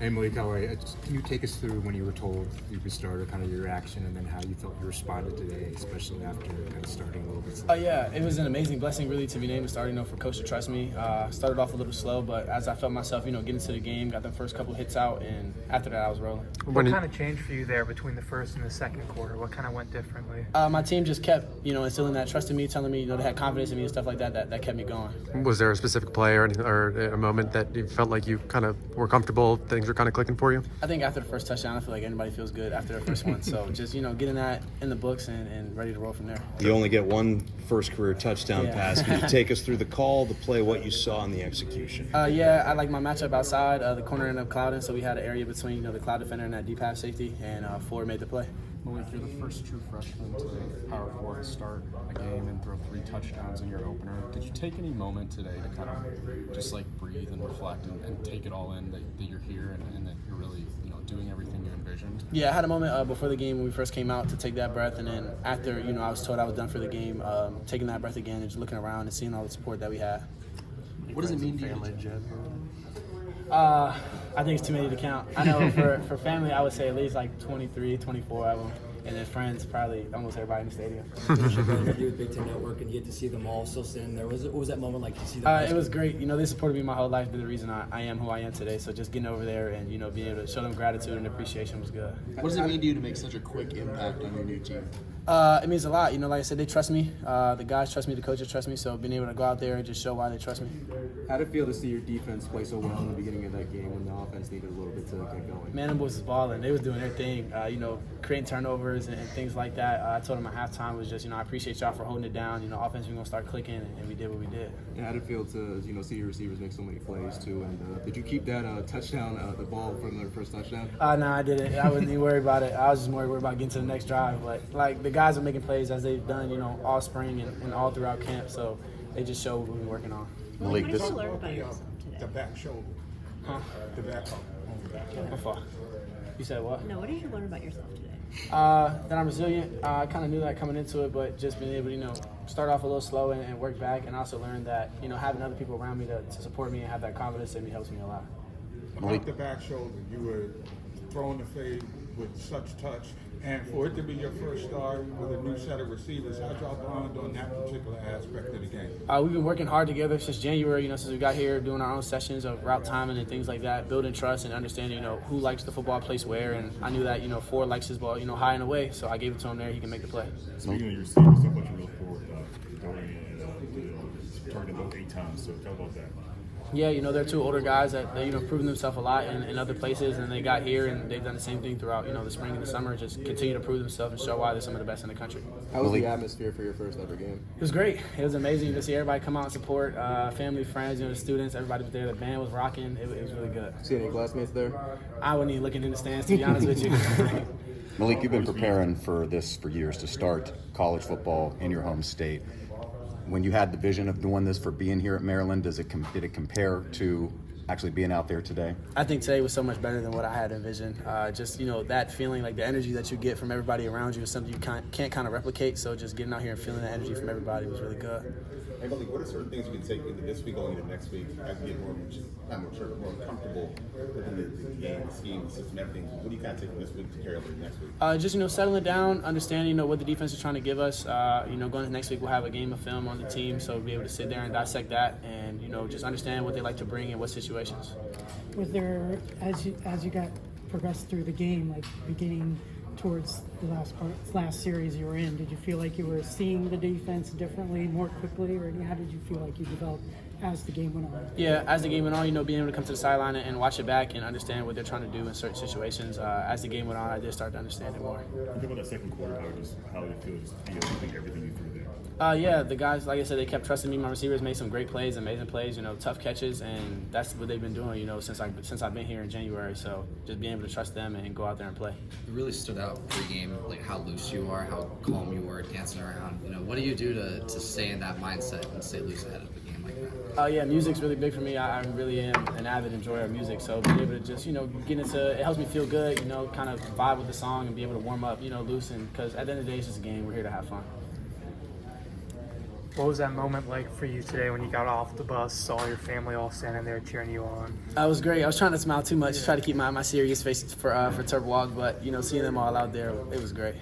Hey Malik, how are you? Can you take us through when you were told you could start, kind of your reaction, and then how you felt you responded today, especially after kind of starting a little bit slow? Yeah, it was an amazing blessing really to be named and start, for Coach to trust me. Started off a little slow, but as I felt myself, getting into the game, got the first couple hits out, and after that I was rolling. What kind of changed for you there between the first and the second quarter? What kind of went differently? My team just kept, instilling that trust in me, telling me, they had confidence in me and stuff like that, that kept me going. Was there a specific play or a moment that you felt like you kind of were comfortable, things were kind of clicking for you? I think after the first touchdown, I feel like everybody feels good after their first one. So just, getting that in the books and ready to roll from there. You only get one first career touchdown pass. Can you take us through the call, the play, what you saw in the execution? I like my matchup outside. The corner ended up clouding, so we had an area between, the cloud defender and that deep half safety, and Ford made the play. Malik, you're the first true freshman to Power 4 to start a game and throw 3 touchdowns in your opener. Did you take any moment today to kind of just breathe and reflect and take it all in that you're here and that you're really doing everything you envisioned? Yeah, I had a moment before the game when we first came out to take that breath, and then after I was told I was done for the game, taking that breath again and just looking around and seeing all the support that we had. What does it mean to you? I think it's too many to count. I know for family, I would say at least 23, 24 of them. And then friends, probably almost everybody in the stadium. You with Big Ten Network, and you get to see them all still sitting there. What was that moment like to see them? It was great. They supported me my whole life. They're the reason I am who I am today. So just getting over there and, being able to show them gratitude and appreciation was good. What does it mean to you to make such a quick impact on your new team? It means a lot. Like I said, they trust me. The guys trust me. The coaches trust me. So being able to go out there and just show why they trust me. How did it feel to see your defense play so well in the beginning of that game when the offense needed a little bit to get going? Man, them boys was balling. They was doing their thing, creating turnovers and things like that. I told them at halftime was just, I appreciate y'all for holding it down. Offense, we're going to start clicking, and we did what we did. And how did it feel to, see your receivers make so many plays, too? And did you keep that touchdown, the ball from their first touchdown? No, I didn't. I wasn't even worried about it. I was just more worried about getting to the next drive. But, the guys are making plays as they've done, all spring and all throughout camp. So they just show what we've been working on. Malik, what did you learn about yourself today? The back shoulder. Huh? The back on How far? You said what? No, what did you learn about yourself today? That I'm resilient. I kind of knew that coming into it, but just being able to, start off a little slow and work back, and also learn that, having other people around me to support me and have that confidence in me helps me a lot. About the back shoulder, you were throwing the fade with such touch, and for it to be your first start with a new set of receivers, how'd y'all bond on that particular aspect of the game? We've been working hard together since January, since we got here, doing our own sessions of route timing and things like that, building trust and understanding, who likes the football, place where, and I knew that, Ford likes his ball, high and away, so I gave it to him there, he can make the play. Speaking of your receivers, how much you look forward to targeting those 8 times, so tell about that. Yeah, they're 2 older guys that proven themselves a lot in other places, and they got here and they've done the same thing throughout the spring and the summer, just continue to prove themselves and show why they're some of the best in the country. How was the atmosphere for your first ever game? It was great. It was amazing to see everybody come out and support, family, friends, the students, everybody was there. The band was rocking. It was really good. See any classmates there? I wasn't even looking in the stands, to be honest with you. Malik, you've been preparing for this for years to start college football in your home state. When you had the vision of doing this for being here at Maryland, did it compare to actually being out there today? I think today was so much better than what I had envisioned. Just that feeling, the energy that you get from everybody around you is something you can't kind of replicate. So just getting out here and feeling the energy from everybody was really good. Hey, Malik, what are certain things you can take into this week going into next week as you get more comfortable within the game, the scheme, the system, everything? What do you kind of take from this week to carry over to next week? Just settling down, understanding what the defense is trying to give us. Going into next week, we'll have a game of film on the team, so we'll be able to sit there and dissect that, and just understand what they like to bring in what situations. Was there, as you got progressed through the game, beginning towards the last series you were in, did you feel like you were seeing the defense differently, more quickly, or how did you feel like you developed as the game went on? Yeah, as the game went on, being able to come to the sideline and watch it back and understand what they're trying to do in certain situations. As the game went on, I did start to understand it more. Think about that second quarter, how it feels to feel everything you threw there. Yeah, the guys, like I said, they kept trusting me. My receivers made some great plays, amazing plays, tough catches, and that's what they've been doing, since I've been here in January. So just being able to trust them and go out there and play. It really stood out pre-game, how loose you are, how calm you were, dancing around. What do you do to stay in that mindset and stay loose ahead of a game like that? Yeah, music's really big for me. I really am an avid enjoyer of music, so being able to just, get into it helps me feel good, kind of vibe with the song and be able to warm up, loose, and because at the end of the day, it's just a game. We're here to have fun. What was that moment like for you today when you got off the bus, saw your family all standing there cheering you on? It was great. I was trying to smile too much, try to keep my serious face for Terp Walk, but you know, seeing them all out there, it was great.